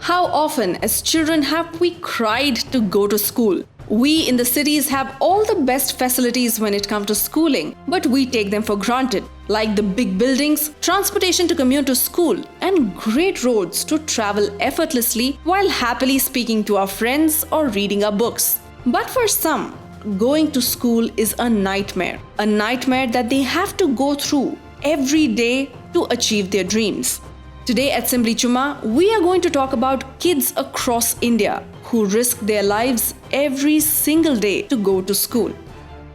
How often, as children, have we cried to go to school? We in the cities have all the best facilities when it comes to schooling, but we take them for granted, like the big buildings, transportation to commute to school, and great roads to travel effortlessly while happily speaking to our friends or reading our books. But for some, going to school is a nightmare that they have to go through every day to achieve their dreams. Today at Simbly Chumma, we are going to talk about kids across India who risk their lives every single day to go to school.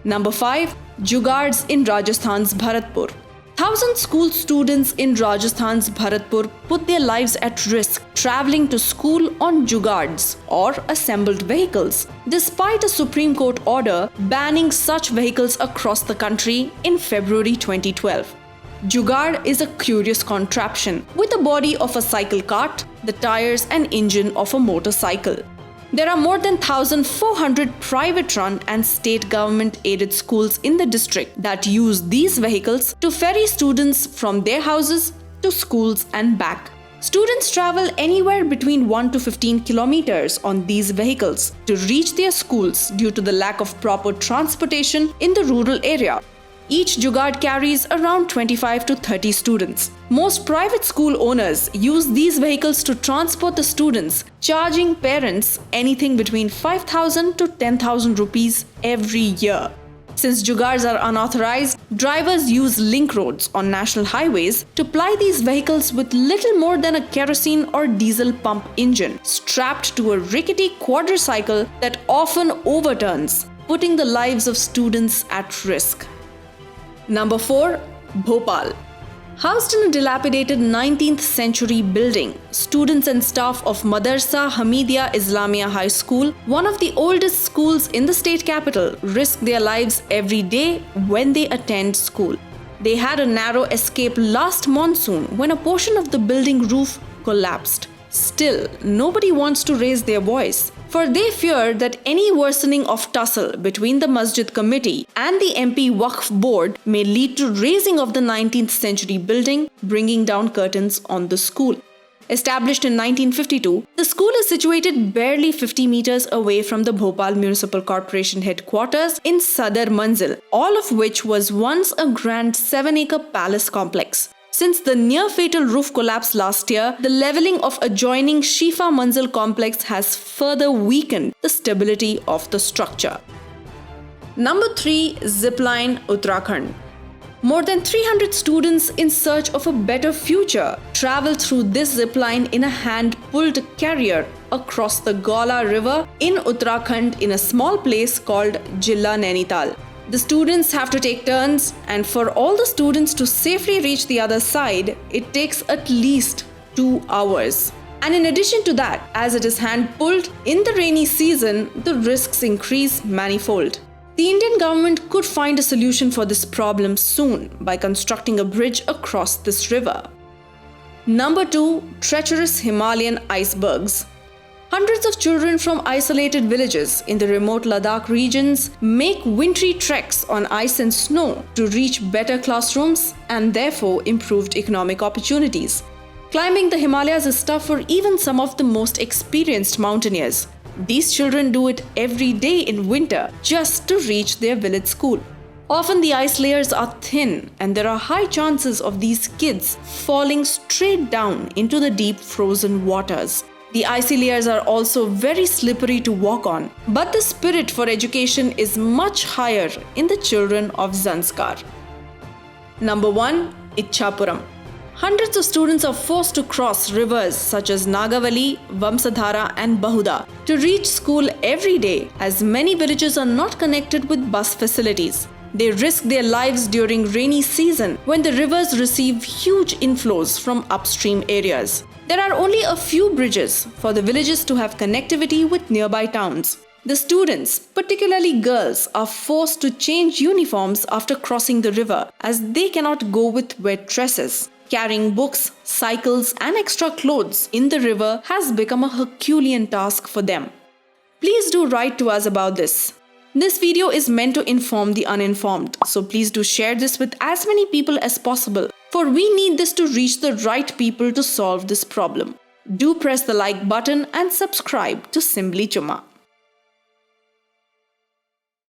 Number 5. Jugaads in Rajasthan's Bharatpur. Thousands school students in Rajasthan's Bharatpur put their lives at risk traveling to school on jugaads or assembled vehicles, despite a Supreme Court order banning such vehicles across the country in February 2012. Jugaad is a curious contraption with a body of a cycle cart, the tires and engine of a motorcycle. There are more than 1,400 private-run and state government-aided schools in the district that use these vehicles to ferry students from their houses to schools and back. Students travel anywhere between 1 to 15 kilometers on these vehicles to reach their schools due to the lack of proper transportation in the rural area. Each jugaad carries around 25 to 30 students. Most private school owners use these vehicles to transport the students, charging parents anything between 5,000 to 10,000 rupees every year. Since jugaads are unauthorized, drivers use link roads on national highways to ply these vehicles with little more than a kerosene or diesel pump engine strapped to a rickety quadricycle that often overturns, putting the lives of students at risk. Number 4. Bhopal. Housed in a dilapidated 19th century building, students and staff of Madarsa Hamidiya Islamia High School, one of the oldest schools in the state capital, risk their lives every day when they attend school. They had a narrow escape last monsoon when a portion of the building roof collapsed. Still, nobody wants to raise their voice, for they fear that any worsening of tussle between the Masjid Committee and the MP Waqf Board may lead to razing of the 19th century building, bringing down curtains on the school. Established in 1952, the school is situated barely 50 meters away from the Bhopal Municipal Corporation headquarters in Sadar Manzil, all of which was once a grand 7-acre palace complex. Since the near-fatal roof collapse last year, the levelling of adjoining Shifa Manzil complex has further weakened the stability of the structure. Number 3. Zipline, Uttarakhand. More than 300 students in search of a better future travel through this zipline in a hand-pulled carrier across the Gaula River in Uttarakhand in a small place called Jilla Nainital. The students have to take turns, and for all the students to safely reach the other side, it takes at least 2 hours. And in addition to that, as it is hand-pulled, in the rainy season, the risks increase manifold. The Indian government could find a solution for this problem soon by constructing a bridge across this river. Number 2. Treacherous Himalayan icebergs. Hundreds of children from isolated villages in the remote Ladakh regions make wintry treks on ice and snow to reach better classrooms and therefore improved economic opportunities. Climbing the Himalayas is tough for even some of the most experienced mountaineers. These children do it every day in winter just to reach their village school. Often the ice layers are thin and there are high chances of these kids falling straight down into the deep frozen waters. The icy layers are also very slippery to walk on, but the spirit for education is much higher in the children of Zanskar. Number 1. Ichhapuram. Hundreds of students are forced to cross rivers such as Nagavali, Vamsadhara and Bahuda to reach school every day, as many villages are not connected with bus facilities. They risk their lives during rainy season when the rivers receive huge inflows from upstream areas. There are only a few bridges for the villages to have connectivity with nearby towns. The students, particularly girls, are forced to change uniforms after crossing the river as they cannot go with wet dresses. Carrying books, cycles and extra clothes in the river has become a Herculean task for them. Please do write to us about this. This video is meant to inform the uninformed, so please do share this with as many people as possible, for we need this to reach the right people to solve this problem. Do press the like button and subscribe to Simbly Chumma.